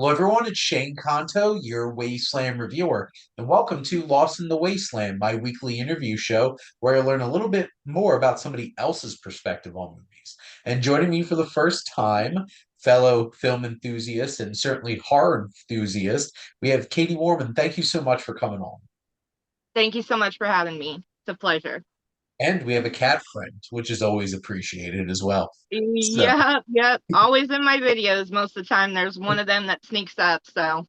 Hello, everyone. It's Shane Kanto, your Wasteland Reviewer, and welcome to Lost in the Wasteland, my weekly interview show where I learn a little bit more about somebody else's perspective on movies. And joining me for the first time, fellow film enthusiast and certainly horror enthusiast, we have Katie Warman. Thank you so much for coming on. Thank you so much for having me. It's a pleasure. And we have a cat friend, which is always appreciated as well. So, Yeah, yep. Always in my videos. Most of the time, there's one of them that sneaks up. So,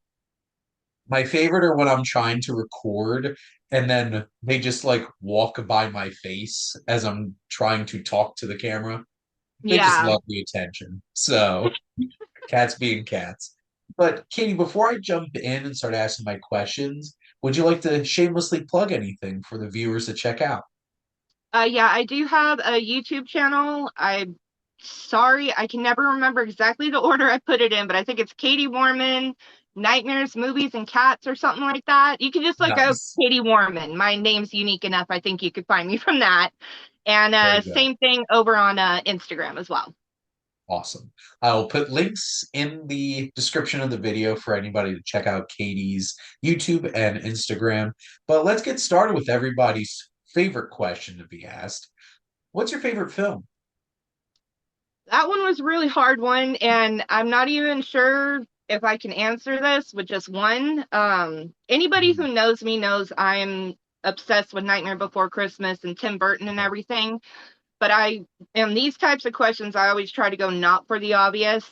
my favorite are when I'm trying to record and then they just like walk by my face as I'm trying to talk to the camera. They just yeah. love the attention. So, cats being cats. But Katie, before I jump in and start asking my questions, would you like to shamelessly plug anything for the viewers to check out? Yeah, I do have a YouTube channel. I'm sorry, I can never remember exactly the order I put it in, but I think it's Katie Warman, Nightmares, Movies, and Cats, or something like that. You can just look up Nice. Katie Warman. My name's unique enough. I think you could find me from that. And There you go. same thing over on Instagram as well. Awesome. I'll put links in the description of the video for anybody to check out Katie's YouTube and Instagram. But let's get started with everybody's favorite question to be asked. What's your favorite film? That one was a really hard one, and I'm not even sure if I can answer this with just one. Anybody Mhm. who knows me knows I'm obsessed with Nightmare Before Christmas and Tim Burton and everything. But I, in these types of questions, I always try to go not for the obvious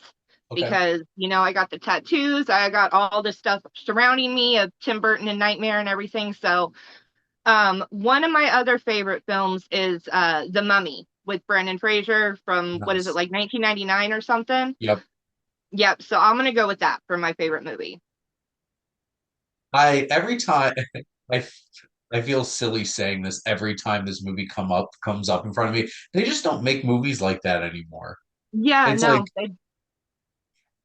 Okay. because, I got the tattoos, I got all this stuff surrounding me of Tim Burton and Nightmare and everything. So, one of my other favorite films is The Mummy with Brendan Fraser from what is it, Nice. like 1999 or something? Yep. Yep. So I'm gonna go with that for my favorite movie. I every time I I feel silly saying this every time this movie comes up in front of me. They just don't make movies like that anymore. Yeah, It's like no,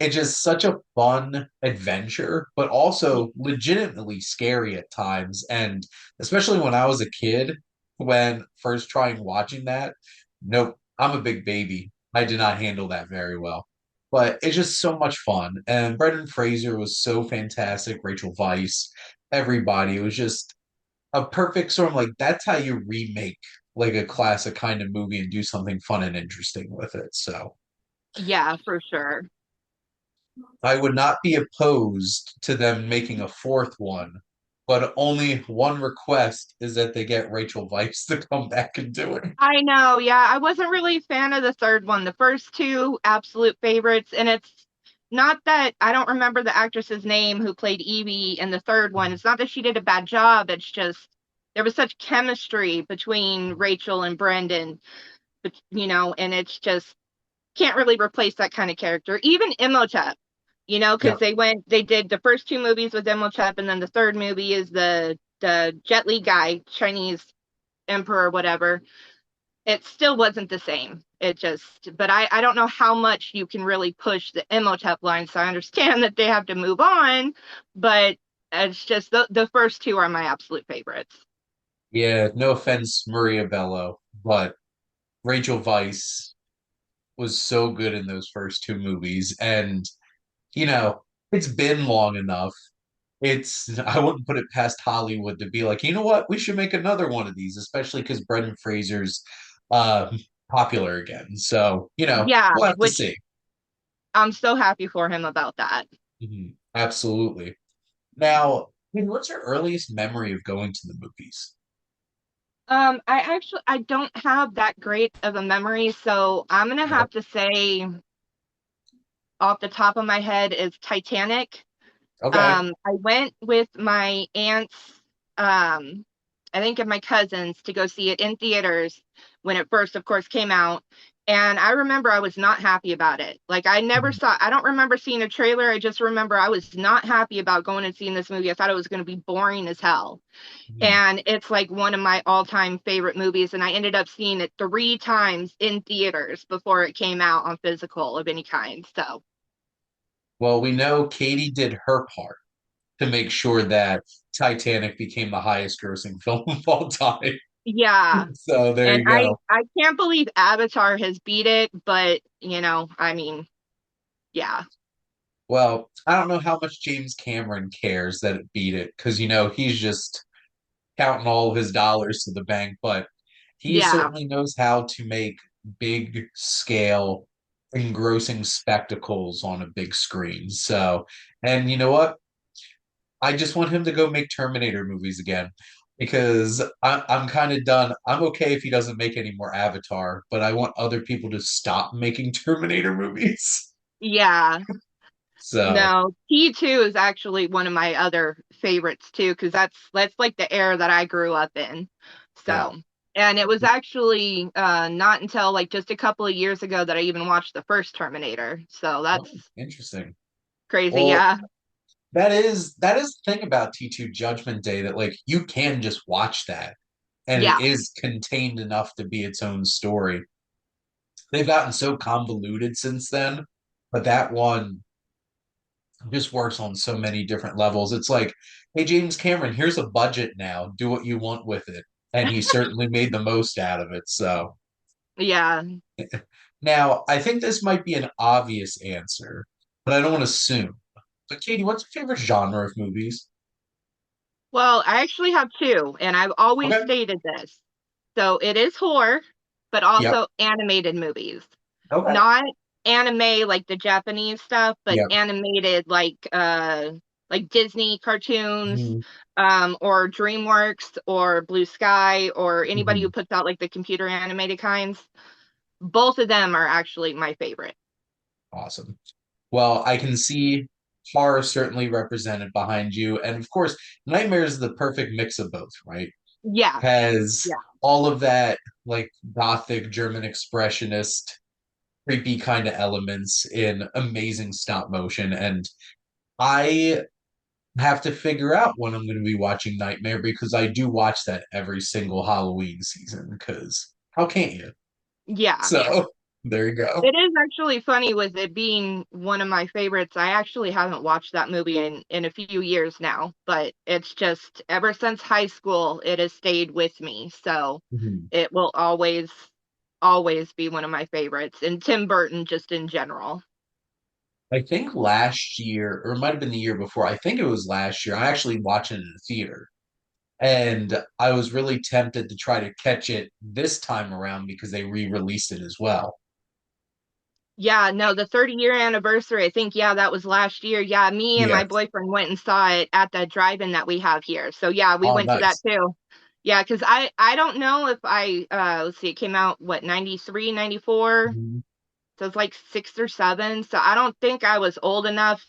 it's just such a fun adventure, but also legitimately scary at times. And especially when I was a kid, when first trying watching that, nope, I'm a big baby. I did not handle that very well. But it's just so much fun. And Brendan Fraser was so fantastic, Rachel Weisz, everybody. It was just a perfect sort of like that's how you remake like a classic kind of movie and do something fun and interesting with it. So yeah, for sure. I would not be opposed to them making a fourth one, but only one request is that they get Rachel Weisz to come back and do it. I know, yeah. I wasn't really a fan of the third one. The first two, absolute favorites. And it's not that I don't remember the actress's name who played Evie in the third one. It's not that she did a bad job. It's just there was such chemistry between Rachel and Brendan, but and it's just can't really replace that kind of character. Even Imhotep, because Yeah. they did the first two movies with Imhotep, and then the third movie is the Jet Li guy, Chinese emperor, whatever. It still wasn't the same. But I don't know how much you can really push the Imhotep line. So I understand that they have to move on, but it's just the first two are my absolute favorites. Yeah, no offense, Maria Bello, but Rachel Weisz was so good in those first two movies. And, you know, it's been long enough. I wouldn't put it past Hollywood to be like, you know what, we should make another one of these, especially because Brendan Fraser's uh popular again. So, Yeah, we'll have to which see. I'm so happy for him about that. Mhm. Absolutely. Now, what's your earliest memory of going to the movies? I don't have that great of a memory, so I'm gonna Okay. have to say off the top of my head is Titanic. Okay. I went with my aunts, um, I think, and my cousins to go see it in theaters when it first, of course, came out. And I remember I was not happy about it. Like, I don't remember seeing a trailer. I just remember I was not happy about going and seeing this movie. I thought it was going to be boring as hell. Mhm. And it's like one of my all-time favorite movies. And I ended up seeing it three times in theaters before it came out on physical of any kind. So, Well, we know Katie did her part to make sure that Titanic became the highest grossing film of all time. yeah. So there And you I go. I can't believe Avatar has beat it, but I mean, yeah. Well, I don't know how much James Cameron cares that it beat it because, he's just counting all of his dollars to the bank, but he Yeah. certainly knows how to make big scale, engrossing spectacles on a big screen. So, and you know what? I just want him to go make Terminator movies again because I'm kind of done. I'm okay if he doesn't make any more Avatar, but I want other people to stop making Terminator movies. Yeah. So, No, T2 is actually one of my other favorites too, because that's like the era that I grew up in. yeah. So, and it was actually not until like just a couple of years ago that I even watched the first Terminator. So Oh, that's interesting. crazy. Well, Yeah. that is the thing about T2 Judgment Day that like you can just watch that and it Yeah. is contained enough to be its own story. They've gotten so convoluted since then, but that one just works on so many different levels. It's like, hey, James Cameron, here's a budget now. Do what you want with it. And he certainly made the most out of it. So Yeah. now I think this might be an obvious answer, but I don't want to assume. But Katie, what's your favorite genre of movies? Well, I actually have two, and I've always Okay. stated this. So it is horror, but Yep. also animated movies. Okay. Not anime like the Japanese stuff, but Yep. animated like Disney cartoons, Mhm. or DreamWorks or Blue Sky or anybody who Mhm. puts out like the computer animated kinds. Both of them are actually my favorite. Awesome. Well, I can see horror certainly represented behind you. And of course, Nightmare is the perfect mix of both, right? Yeah, Has yeah, all of that like gothic German expressionist, creepy kind of elements in amazing stop motion. And I have to figure out when I'm going to be watching Nightmare because I do watch that every single Halloween season. Because how can't you? yeah. So there you go. It is actually funny with it being one of my favorites. I actually haven't watched that movie in a few years now, but it's just ever since high school, it has stayed with me. So Mhm. it will always be one of my favorites. And Tim Burton just in general. I think last year, or it might have been the year before, I think it was last year, I actually watched it in the theater. And I was really tempted to try to catch it this time around because they re-released it as well. Yeah, no, the 30-year anniversary, I think, yeah, that was last year. Yeah, me and my Yeah. boyfriend went and saw it at the drive-in that we have here. So yeah, we Oh, went to that nice. too. Yeah, because I don't know if let's see, it came out what, 93, 94. Mhm. So it's like six or seven. So I don't think I was old enough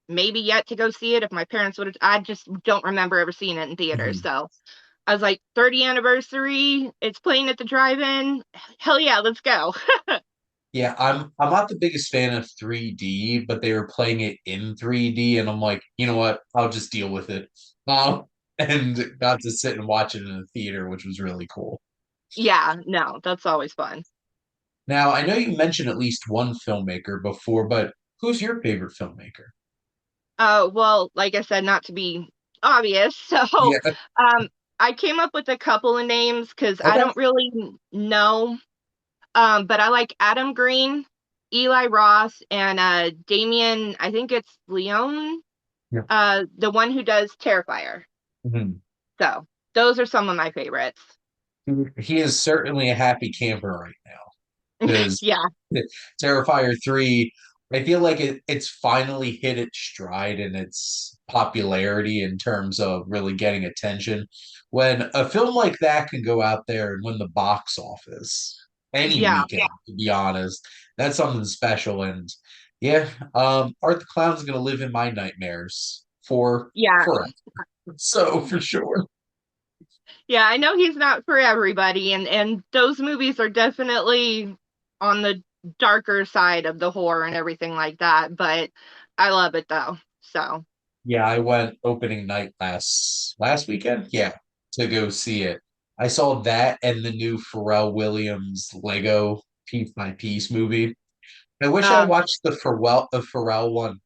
maybe yet to go see it. If my parents would have, I just don't remember ever seeing it in theaters. Mhm. So I was like, 30th anniversary, it's playing at the drive-in. Hell yeah, let's go. Yeah, I'm not the biggest fan of 3D, but they were playing it in 3D, and I'm like, you know what? I'll just deal with it. And got to sit and watch it in a theater, which was really cool. Yeah, no, that's always fun. Now, I know you mentioned at least one filmmaker before, but who's your favorite filmmaker? Well, like I said, not to be obvious, so Yeah. um, I came up with a couple of names because I Okay. don't really know. But I like Adam Green, Eli Ross, and Damien. I think it's Leone, Yeah. the one who does Terrifier. Mhm. So those are some of my favorites. He is certainly a happy camper right now because Yeah, Terrifier 3, I feel like it's finally hit its stride in its popularity in terms of really getting attention. When a film like that can go out there and win the box office any yeah, weekend, to be honest, that's something special. And yeah, Art the Clown's gonna live in my nightmares for yeah, forever. So for sure. yeah. I know he's not for everybody, and those movies are definitely on the darker side of the horror and everything like that. But I love it though. So Yeah, I went opening night last weekend. Yeah, to go see it. I saw that and the new Pharrell Williams Lego piece by piece movie. I wish I uh, watched the Pharrell one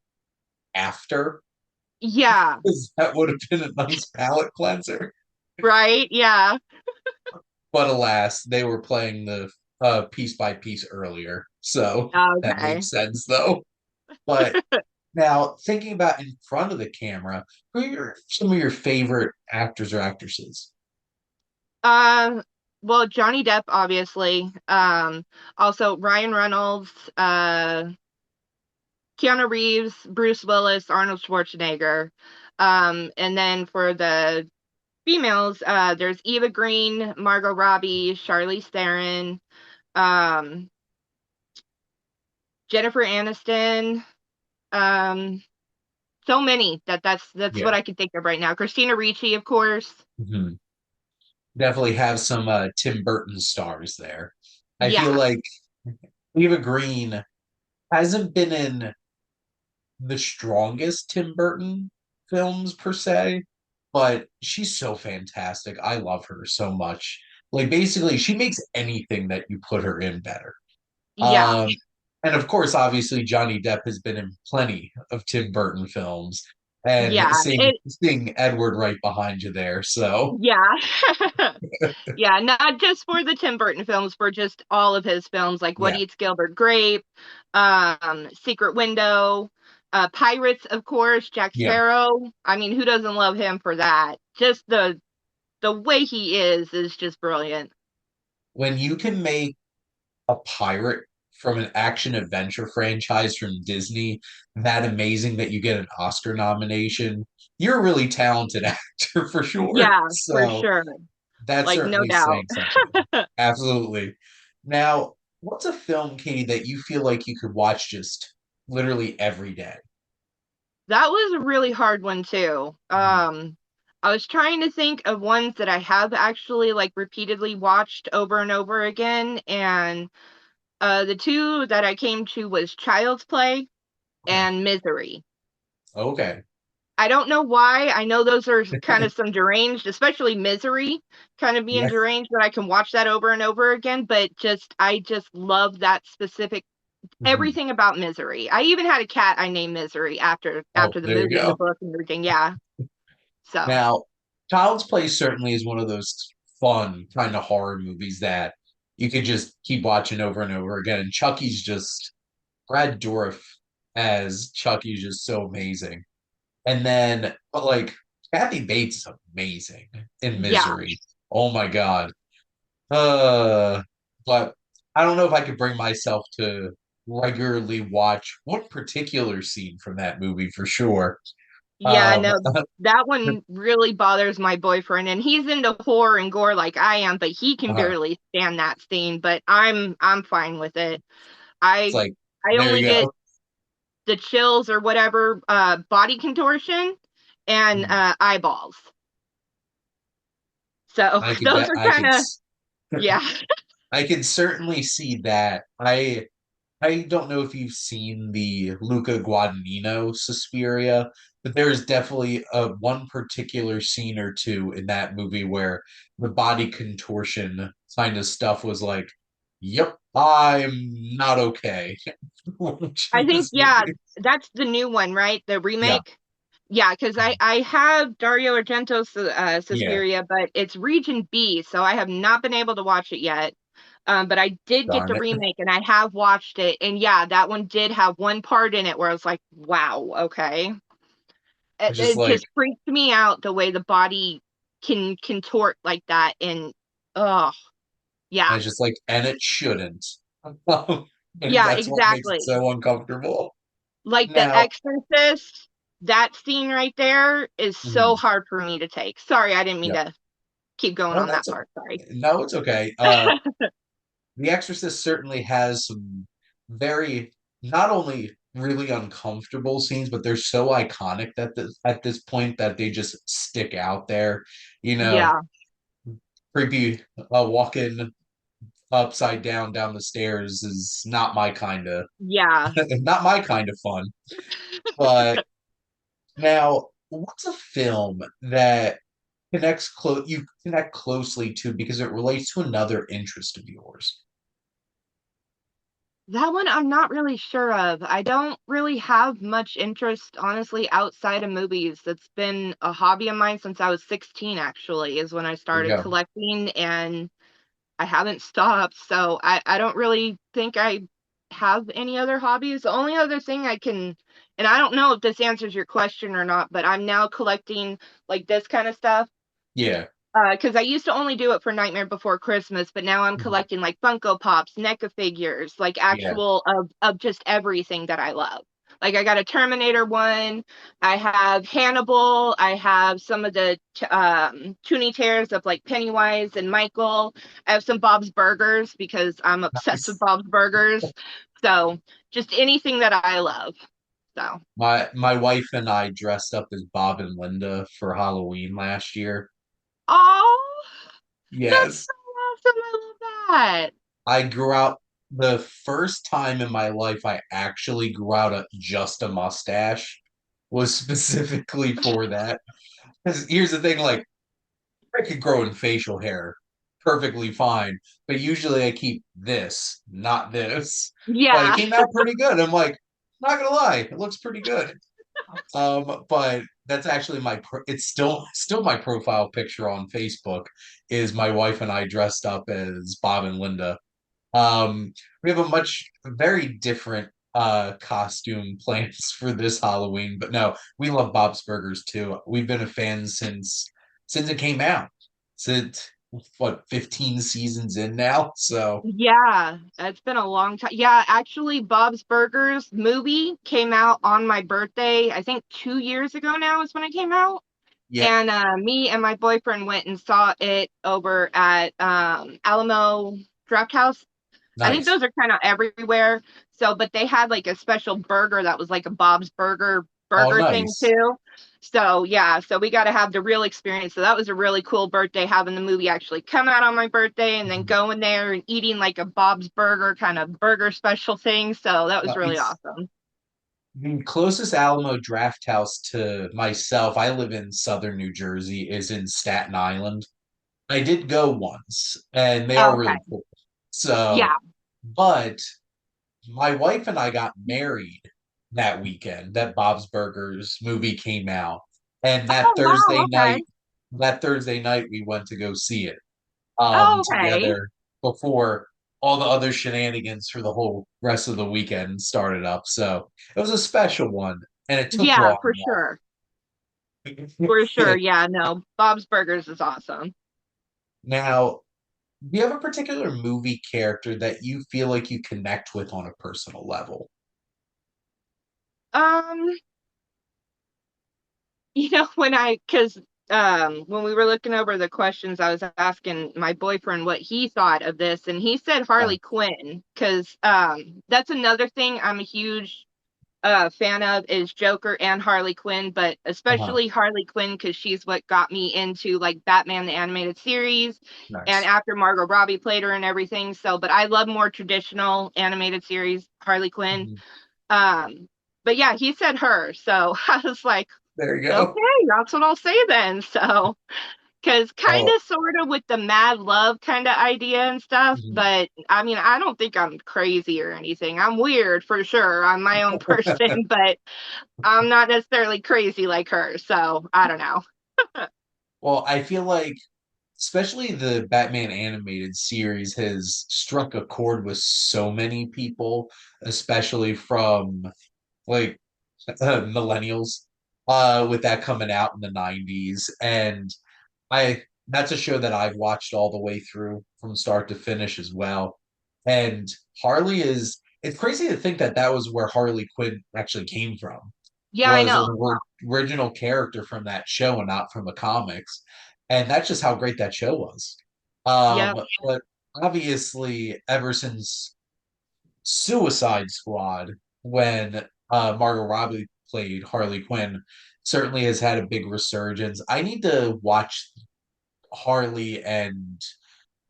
after, yeah, because that would have been a nice palate cleanser. right, yeah, But alas, they were playing the piece by piece earlier, so that okay, makes sense though. But Now, thinking about in front of the camera, who are some of your favorite actors or actresses? Um, well, Johnny Depp, obviously. Also Ryan Reynolds, Keanu Reeves, Bruce Willis, Arnold Schwarzenegger. And then for the females, there's Eva Green, Margot Robbie, Charlize Theron, um, Jennifer Aniston. Um, so many that's Yeah. what I can think of right now. Christina Ricci, of course. Mhm. Definitely have some Tim Burton stars there. I feel Yeah, like Eva Green hasn't been in the strongest Tim Burton films per se, but she's so fantastic. I love her so much. Like basically, she makes anything that you put her in better. yeah, Um, and of course, obviously, Johnny Depp has been in plenty of Tim Burton films, and yeah. seeing Edward right behind you there. So Yeah. Yeah, not just for the Tim Burton films, for just all of his films, like What yeah, Eats Gilbert Grape, Secret Window, Pirates, of course, Jack yeah. Sparrow. I mean, who doesn't love him for that? Just the way he is just brilliant. When you can make a pirate from an action adventure franchise from Disney that amazing that you get an Oscar nomination, you're a really talented actor for sure. Yeah, for So sure. that's Like, no certainly doubt. saying something. Absolutely. Now, what's a film, Katie, that you feel like you could watch just literally every day? That was a really hard one too. Mhm. I was trying to think of ones that I have actually like repeatedly watched over and over again, and the two that I came to was Child's Play Okay. and Misery. Okay. I don't know why. I know those are kind of some deranged, especially Misery, kind of being Yeah. deranged, but I can watch that over and over again. But I just love that specific Mhm. everything about Misery. I even had a cat I named Misery Oh, after the there you movie and the go. book and everything. Yeah. So Now, Child's Play certainly is one of those fun kind of horror movies that you could just keep watching over and over again. And Chucky's just Brad Dourif as Chucky's just so amazing. And then, but like Kathy Bates is amazing in yeah, Misery. Oh my God. Uh, but I don't know if I could bring myself to regularly watch one particular scene from that movie for sure. yeah, Um, no, that one really bothers my boyfriend, and he's into horror and gore like I am, but he can uh, barely stand that scene. But I'm fine with it. it's I like, I there only you get go. the chills or whatever, body contortion and Hmm. eyeballs. So I could, those de- are I could, kind of yeah, I could certainly see that. I don't know if you've seen the Luca Guadagnino Suspiria, but there's definitely one particular scene or two in that movie where the body contortion kind of stuff was like, "Yep, I'm not okay." I Watching think this yeah, movie. that's the new one, right? The Yeah, remake. Yeah, because I have Dario Argento's yeah. Suspiria, but it's Region B, so I have not been able to watch it yet. But I did get Darn the it! remake, and I have watched it, and yeah, that one did have one part in it where I was like, "Wow, okay." It, It's just it like, just freaked me out the way the body can contort like that, and oh yeah, and it shouldn't. And yeah, that's what makes it exactly. so uncomfortable. Like The Now, Exorcist, that scene right there is so mhm, hard for me to take. Sorry, I didn't mean yep. to keep going No, on that that's part. Sorry. no, it's okay. The Exorcist certainly has some very not only really uncomfortable scenes, but they're so iconic that at this point that they just stick out there. You know, Yeah, creepy walking upside down the stairs is not my kind of yeah. not my kind of fun. But now, what's a film that you connect closely to because it relates to another interest of yours? That one I'm not really sure of. I don't really have much interest, honestly, outside of movies. It's been a hobby of mine since I was 16, actually, is when I There you started go. collecting, and I haven't stopped. So I don't really think I have any other hobbies. The only other thing I can and I don't know if this answers your question or not, but I'm now collecting like this kind of stuff. Yeah. Because I used to only do it for Nightmare Before Christmas, but now I'm Mhm. collecting like Funko Pops, NECA figures, like Yeah. actual of just everything that I love. Like I got a Terminator one, I have Hannibal, I have some of the Toonie Tears of like Pennywise and Michael. I have some Bob's Burgers because I'm obsessed with Nice. Bob's Burgers. So just anything that I love. So My wife and I dressed up as Bob and Linda for Halloween last year. oh, that's Yes. so awesome. I love that. I grew out the first time in my life I actually grew out just a mustache was specifically for that. Because here's the thing, like I could grow in facial hair perfectly fine, but usually I keep this, not this. But it Yeah. came out pretty good. I'm like, not gonna lie, it looks pretty good. But that's actually it's still my profile picture on Facebook is my wife and I dressed up as Bob and Linda. We have a very different costume plans for this Halloween, but no, we love Bob's Burgers too. We've been a fan since it came out. Since what, 15 seasons in now? So Yeah, it's been a long time. Yeah, actually, Bob's Burgers movie came out on my birthday. I think 2 years ago now is when it came out. yeah, And me and my boyfriend went and saw it over at Alamo Draft House. I think nice. those are kind of everywhere. So, but they had like a special burger that was like a Bob's Oh, burger thing nice. too. So yeah, so we got to have the real experience. So that was a really cool birthday, having the movie actually come out on my birthday and then Mhm. going there and eating like a Bob's burger kind of burger special thing. So that was really It's awesome. the closest Alamo Draft House to myself. I live in southern New Jersey, is in Staten Island. I did go once, and they are Okay. really cool. So, Yeah. but my wife and I got married that weekend that Bob's Burgers movie came out. And Oh wow. Okay. that Thursday night we went to go see it Oh, okay. together before all the other shenanigans for the whole rest of the weekend started up. So it was a special one and it took Yeah, long for sure. enough. For sure. Yeah, no. Bob's Burgers is awesome. Now, do you have a particular movie character that you feel like you connect with on a personal level? Um, because when we were looking over the questions, I was asking my boyfriend what he thought of this, and he said Uh, Harley Quinn, because that's another thing I'm a huge fan of is Joker and Harley Quinn, but uh-huh. especially Harley Quinn because she's what got me into like Batman the animated series, and Nice. after Margot Robbie played her and everything. So, but I love more traditional animated series Harley Quinn. Mhm. Um, but yeah, he said her, so I was like, There you go. okay, that's what I'll say then. So, because kind Oh, of sort of with the mad love kind of idea and stuff, mhm. but I mean, I don't think I'm crazy or anything. I'm weird for sure. I'm my own person, but I'm not necessarily crazy like her. So, I don't know. Well, I feel like especially the Batman animated series has struck a chord with so many people, especially from like millennials, with that coming out in the 90s. And I that's a show that I've watched all the way through from start to finish as well. And Harley is it's crazy to think that that was where Harley Quinn actually came from, Yeah, I was know. original character from that show and not from the comics. And that's just how great that show was. Yeah. But obviously, ever since Suicide Squad, when Margot Robbie played Harley Quinn, certainly has had a big resurgence. I need to watch Harley and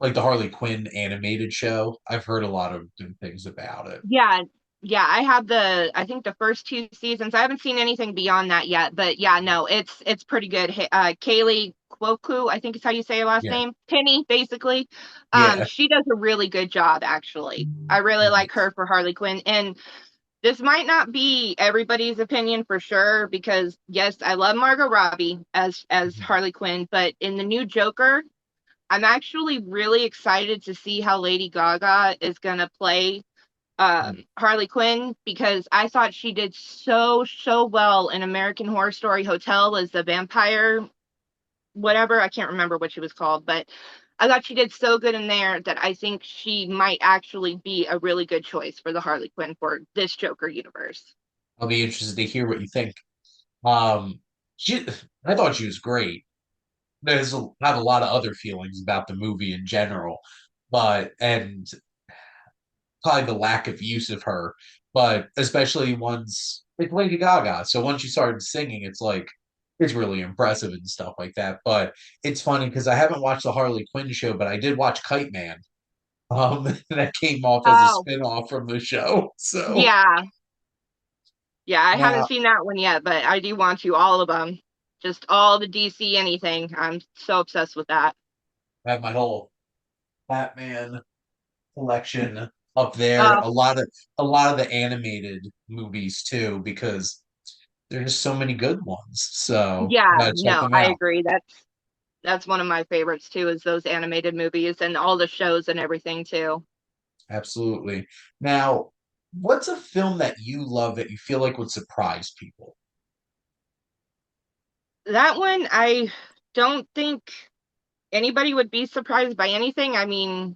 like the Harley Quinn animated show. I've heard a lot of good things about it. Yeah. Yeah, I think the first two seasons. I haven't seen anything beyond that yet, but yeah, no, it's pretty good. Kaylee Cuoco, I think is how you say her last Yeah. name. Penny, basically. Yeah. She does a really good job, actually. I really like Nice. her for Harley Quinn. And this might not be everybody's opinion for sure, because yes, I love Margot Robbie as Mhm. Harley Quinn, but in the new Joker, I'm actually really excited to see how Lady Gaga is gonna play Harley Quinn, because I thought she did so well in American Horror Story Hotel as the vampire, whatever. I can't remember what she was called, but I thought she did so good in there that I think she might actually be a really good choice for the Harley Quinn for this Joker universe. I'll be interested to hear what you think. Um, she, I thought she was great. Have a lot of other feelings about the movie in general, but and probably the lack of use of her, but especially once it's Lady Gaga. So once you started singing, it's like it's really impressive and stuff like that. But it's funny because I haven't watched the Harley Quinn show, but I did watch Kite Man. That came off as a Oh, spin-off from the show. So yeah. Yeah, I haven't now seen that one yet, but I do want to, all of them. Just all the DC anything. I'm so obsessed with that. I have my whole Batman collection up there. Uh, A lot of the animated movies too, because there's so many good ones. So yeah, gotta check no, them I out. agree. That's one of my favorites too, is those animated movies and all the shows and everything too. Absolutely. Now, what's a film that you love that you feel like would surprise people? That one, I don't think anybody would be surprised by anything. I mean,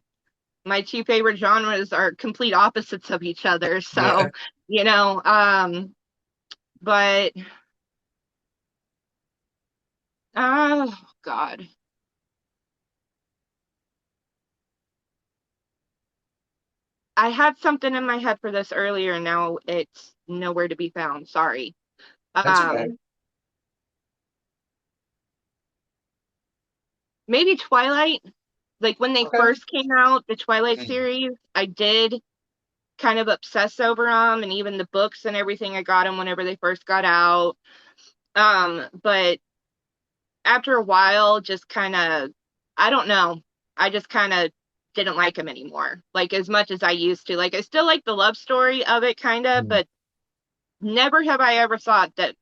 my two favorite genres are complete opposites of each other, Yeah, so you know, but oh God. I had something in my head for this earlier, and now it's nowhere to be found. Sorry. that's okay. Um, Maybe Twilight. Like when they Okay. first came out, the Twilight Mm. series, I did kind of obsess over them, and even the books and everything. I got them whenever they first got out. But after a while, just kind of, I don't know. I just kind of didn't like them anymore, like as much as I used to. Like I still like the love story of it, kind of, Mm. but never have I ever thought that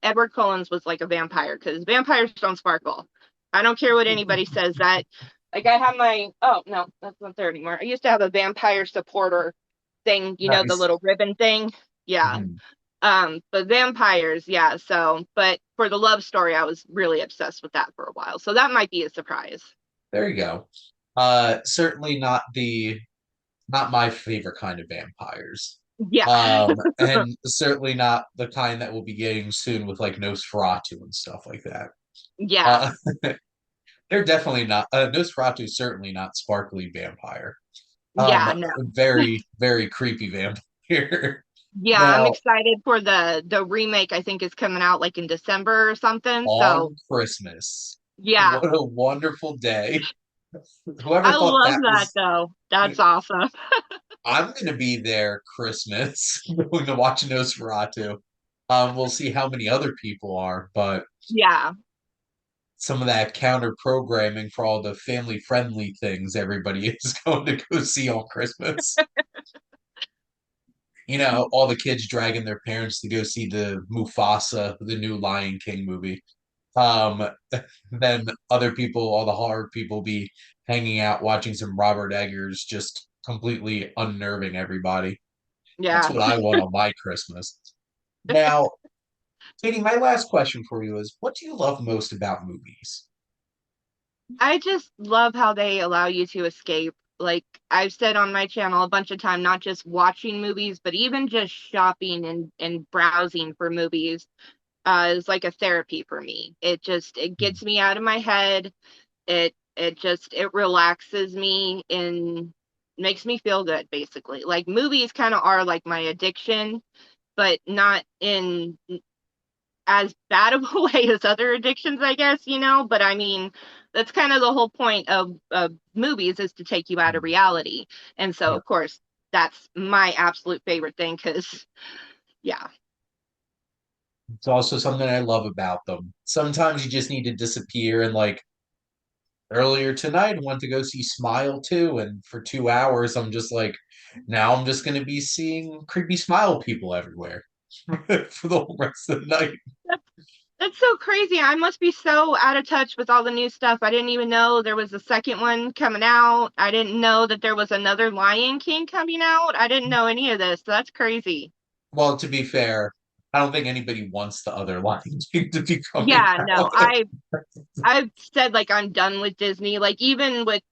Edward Cullen was like a vampire, because vampires don't sparkle. I don't care what anybody says. That like I have my, oh no, that's not there anymore. I used to have a vampire supporter thing, the Nice. little ribbon thing. Yeah. Mhm. But vampires, yeah. So, but for the love story, I was really obsessed with that for a while. So that might be a surprise. There you go. Certainly not my favorite kind of vampires. Yeah. And certainly not the kind that we'll be getting soon with like Nosferatu and stuff like that. Yeah. Uh, they're definitely not. Nosferatu is certainly not sparkly vampire. Yeah, no. Very very creepy vampire. Yeah, I'm Now excited for the remake. I think is coming out like in December or something. So on Christmas, yeah, what a wonderful day! Whoever I thought love that that was. though. That's awesome. I'm gonna be there Christmas going to watch Nosferatu. We'll see how many other people are, but Yeah, some of that counter programming for all the family friendly things everybody is going to go see on Christmas. All the kids dragging their parents to go see the Mufasa, the new Lion King movie. Um, then other people, all the horror people, be hanging out watching some Robert Eggers, just completely unnerving everybody. That's yeah. what I want on my Christmas. Now, Katie, my last question for you is what do you love most about movies? I just love how they allow you to escape. Like I've said on my channel a bunch of time, not just watching movies, but even just shopping and browsing for movies is like a therapy for me. It gets me out of my head. It relaxes me and makes me feel good basically. Like movies kind of are like my addiction, but not in as bad of a way as other addictions, I guess, but I mean, that's kind of the whole point of movies, is to take you out of reality. And so Yeah. of course that's my absolute favorite thing, because yeah. It's also something I love about them. Sometimes you just need to disappear and like earlier tonight I went to go see Smile 2 and for 2 hours I'm just like now I'm just gonna be seeing creepy smile people everywhere for the whole rest of the night. That's so crazy. I must be so out of touch with all the new stuff. I didn't even know there was a second one coming out. I didn't know that there was another Lion King coming out. I didn't know any of this. So that's crazy. Well, to be fair, I don't think anybody wants the other Lion King to be coming Yeah, no. out. I've said like I'm done with Disney. Like even with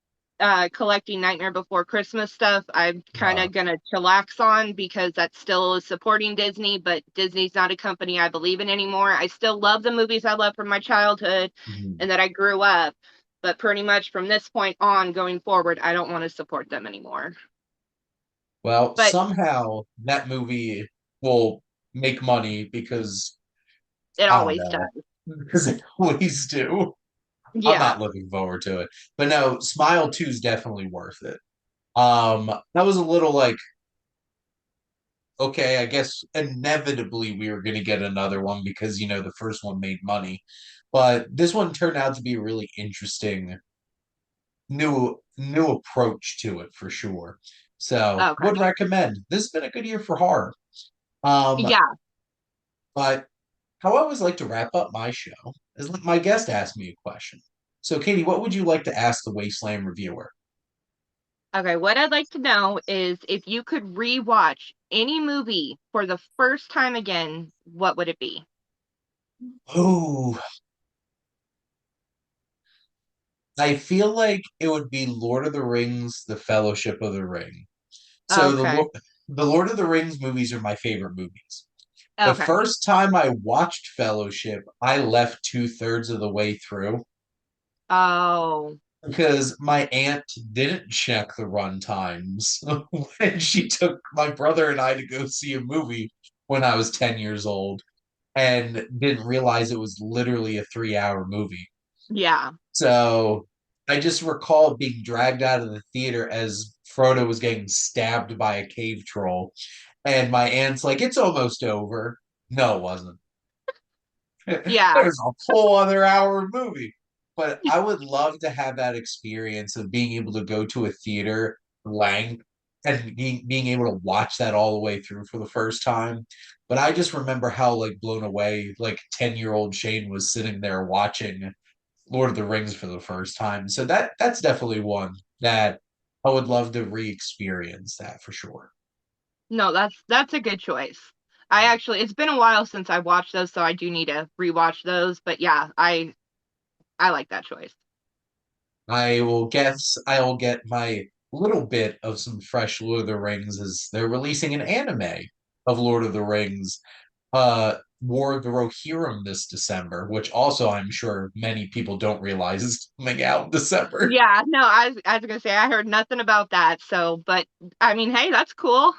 collecting Nightmare Before Christmas stuff, I'm kind Uh, of gonna chillax on because that still is supporting Disney, but Disney's not a company I believe in anymore. I still love the movies I love from my childhood mhm. and that I grew up, but pretty much from this point on going forward, I don't want to support them anymore. Well, But somehow that movie will make money because it I don't always know, does. because they always do. I'm Yeah. not looking forward to it. But no, Smile 2 is definitely worth it. That was a little like, okay, I guess inevitably we were gonna get another one because the first one made money. But this one turned out to be a really interesting new approach to it for sure. So would Okay. recommend. This has been a good year for horror. Um, Yeah. but how I always like to wrap up my show is let my guest ask me a question. So, Katie, what would you like to ask the Wasteland Reviewer? Okay, what I'd like to know is if you could rewatch any movie for the first time again, what would it be? Oh, I feel like it would be Lord of the Rings, The Fellowship of the Ring. So Okay. the Lord of the Rings movies are my favorite movies. The Okay. first time I watched Fellowship, I left two-thirds of the way through Oh, because my aunt didn't check the run times when she took my brother and I to go see a movie when I was 10 years old and didn't realize it was literally a 3 hour movie. yeah. So I just recall being dragged out of the theater as Frodo was getting stabbed by a cave troll. And my aunt's like, it's almost over. No, it wasn't. Yeah. There's a whole other hour movie. But I would love to have that experience of being able to go to a theater length and being able to watch that all the way through for the first time. But I just remember how like blown away like 10-year-old Shane was sitting there watching Lord of the Rings for the first time. So that's definitely one that I would love to re-experience that for sure. No, that's a good choice. I actually it's been a while since I watched those, so I do need to rewatch those, but yeah, I like that choice. I will get my little bit of some fresh Lord of the Rings as they're releasing an anime of Lord of the Rings, War of the Rohirrim this December, which also I'm sure many people don't realize is coming out in December. Yeah, no, I was gonna say I heard nothing about that, so but I mean, hey, that's cool.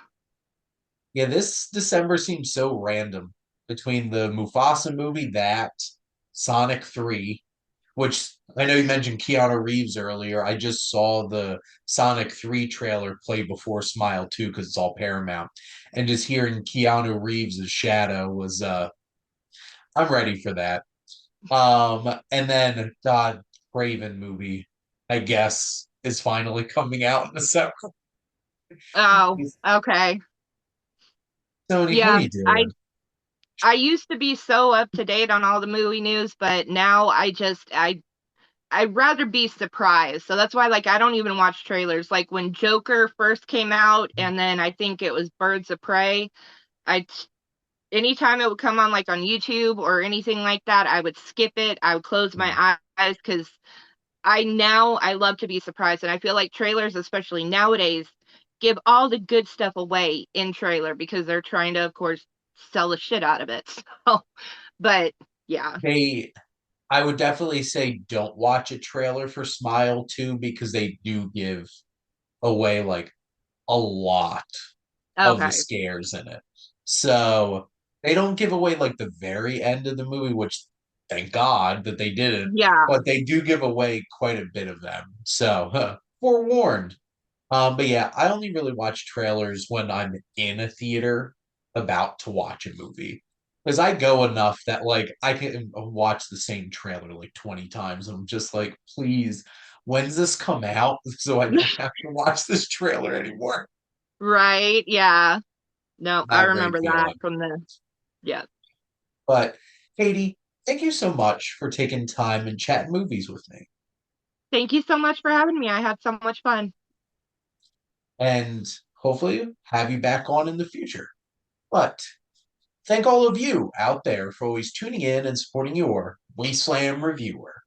Yeah, this December seems so random between the Mufasa movie, that Sonic 3, which I know you mentioned Keanu Reeves earlier. I just saw the Sonic 3 trailer play before Smile 2 because it's all Paramount. And just hearing Keanu Reeves' shadow was I'm ready for that. And then God, Craven movie, I guess, is finally coming out in December. Oh, okay. Tony, what Yeah, are you doing? I used to be so up to date on all the movie news, but now I'd rather be surprised. So that's why like I don't even watch trailers. Like when Joker first came out and then I think it was Birds of Prey, I anytime it would come on like on YouTube or anything like that, I would skip it. I would close my eyes because I love to be surprised and I feel like trailers especially nowadays give all the good stuff away in trailer because they're trying to of course sell the shit out of it. So but yeah. They I would definitely say don't watch a trailer for Smile 2 because they do give away like a lot of the Okay. scares in it. So they don't give away like the very end of the movie, which thank God that they didn't, Yeah. but they do give away quite a bit of them. So forewarned. But yeah, I only really watch trailers when I'm in a theater about to watch a movie. Because I go enough that like I can watch the same trailer like 20 times. I'm just like, please, when's this come out? So I don't have to watch this trailer anymore. Right. Yeah. No, I Not a great remember that feeling. from the yeah. But Katie, Thank you so much for taking time and chatting movies with me. Thank you so much for having me. I had so much fun. And hopefully have you back on in the future. But thank all of you out there for always tuning in and supporting your Wasteland Reviewer.